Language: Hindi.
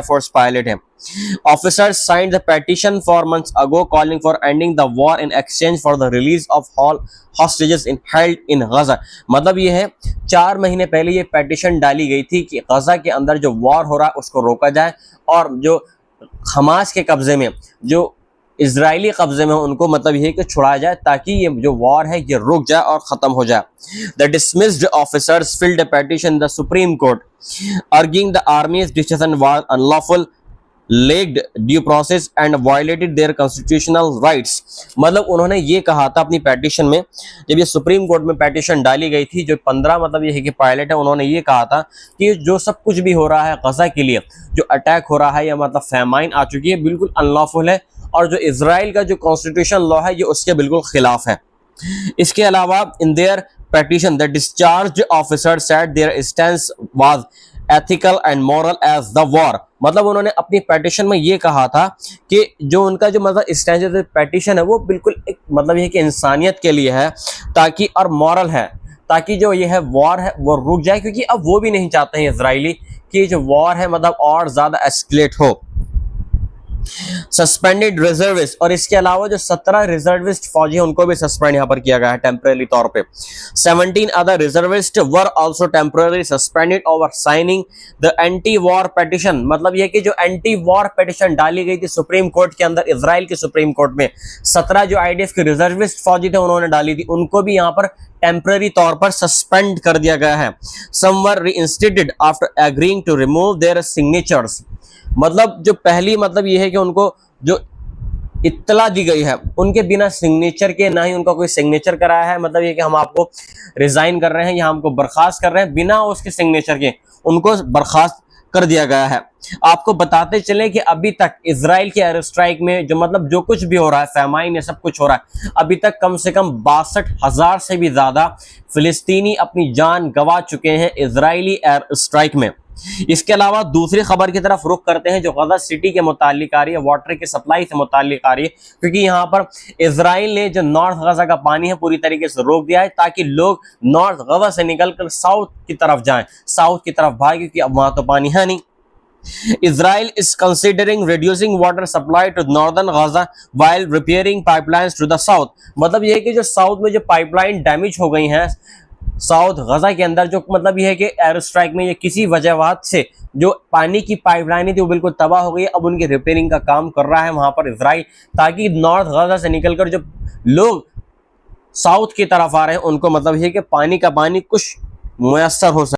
फोर्स पायलट है। Officers signed the petition 4 months ago calling for ending the war in exchange for the release of all hostages held in Gaza। मतलब ये है 4 महीने पहले ये पेटिशन डाली गई थी कि गजा के अंदर जो वॉर हो रहा है उसको रोका जाए और जो हमास के कब्जे में, जो इजरायली कब्जे में उनको मतलब ये कि छुड़ाया जाए ताकि ये जो वॉर है ये रुक जाए और ख़त्म हो जाए। The dismissed officers filed a petition the supreme court arguing the army's decision was unlawful, lacked due process and violated their constitutional rights. मतलब उन्होंने ये कहा था अपनी पेटिशन में, जब ये सुप्रीम कोर्ट में पेटिशन डाली गई थी, जो 15 मतलब ये है कि पायलट है, उन्होंने ये कहा था कि जो सब कुछ भी हो रहा है गजा के लिए, जो अटैक हो रहा है या मतलब फैमाइन आ चुकी है, बिल्कुल अनलॉफुल है और जो इजराइल का जो कॉन्स्टिट्यूशन लॉ है ये उसके बिल्कुल खिलाफ है। इसके अलावा in their petition the discharge officer said their stance was ethical and moral as the war. मतलब उन्होंने अपनी पेटिशन में ये कहा था कि जो उनका जो मतलब स्टैंड पेटिशन है वो बिल्कुल एक मतलब ये कि इंसानियत के लिए है ताकि, और मॉरल है ताकि जो ये है वॉर है वो रुक जाए, क्योंकि अब वो भी नहीं चाहते हैं इजरायली कि जो वॉर है मतलब और ज्यादा एस्केलेट हो। सस्पेंडेड रिजर्विस्ट, और इसके अलावा जो 17 रिजर्विस्ट फौजी हैं उनको भी सस्पेंड यहाँ पर किया गया है टेम्परेरी तौर पे। 17 other reservist were also temporary suspended over signing the anti war petition. मतलब ये कि जो एंटी वॉर पेटिशन डाली गई थी सुप्रीम कोर्ट के अंदर, इजराइल के सुप्रीम कोर्ट में, 17 जो आईडीएफ के रिजर्विस्ट फौजी थे उन्होंने डाली थी, उनको भी यहाँ पर टेम्परेरी तौर पर सस्पेंड कर दिया गया है। Some were reinstated after agreeing to remove their signatures. मतलब जो पहली मतलब ये है कि उनको जो इत्तला दी गई है उनके बिना सिग्नेचर के, ना ही उनका कोई सिग्नेचर कराया है, मतलब ये कि हम आपको रिजाइन कर रहे हैं या हमको बर्खास्त कर रहे हैं, बिना उसके सिग्नेचर के उनको बर्खास्त कर दिया गया है। आपको बताते चले कि अभी तक इजराइल के एयर स्ट्राइक में जो मतलब जो कुछ भी हो रहा है, फैमाइन ये सब कुछ हो रहा है, अभी तक कम से कम 62,000 से भी ज्यादा फिलिस्तीनी अपनी जान गंवा चुके हैं इजरायली एयर स्ट्राइक में। इसके अलावा दूसरी खबर की तरफ रुख करते हैं जो गजा सिटी के मुतालिक आ रही है, वाटर की सप्लाई से मुतालिक आ रही है, क्योंकि यहाँ पर इजराइल ने जो नॉर्थ गजा का पानी है पूरी तरीके से रोक दिया है ताकि लोग नॉर्थ गजा से निकलकर साउथ की तरफ जाएं, साउथ की तरफ भागें, क्योंकि अब वहां तो पानी है नहीं। Israel is considering reducing water supply to northern Gaza while repairing pipelines to the south। मतलब ये है कि जो साउथ में जो पाइपलाइन डैमेज हो गई हैं साउथ गजा के अंदर, जो मतलब ये है कि एयर स्ट्राइक में ये किसी वजहवात से जो पानी की पाइपलाइन थी वो बिल्कुल तबाह हो गई, अब उनकी रिपेयरिंग का काम कर रहा है वहां पर इजराइल, ताकि नॉर्थ गजा से निकलकर जो लोग साउथ की तरफ आ रहे हैं उनको मतलब ये कि पानी का पानी कुछ मुयस्सर हो सके।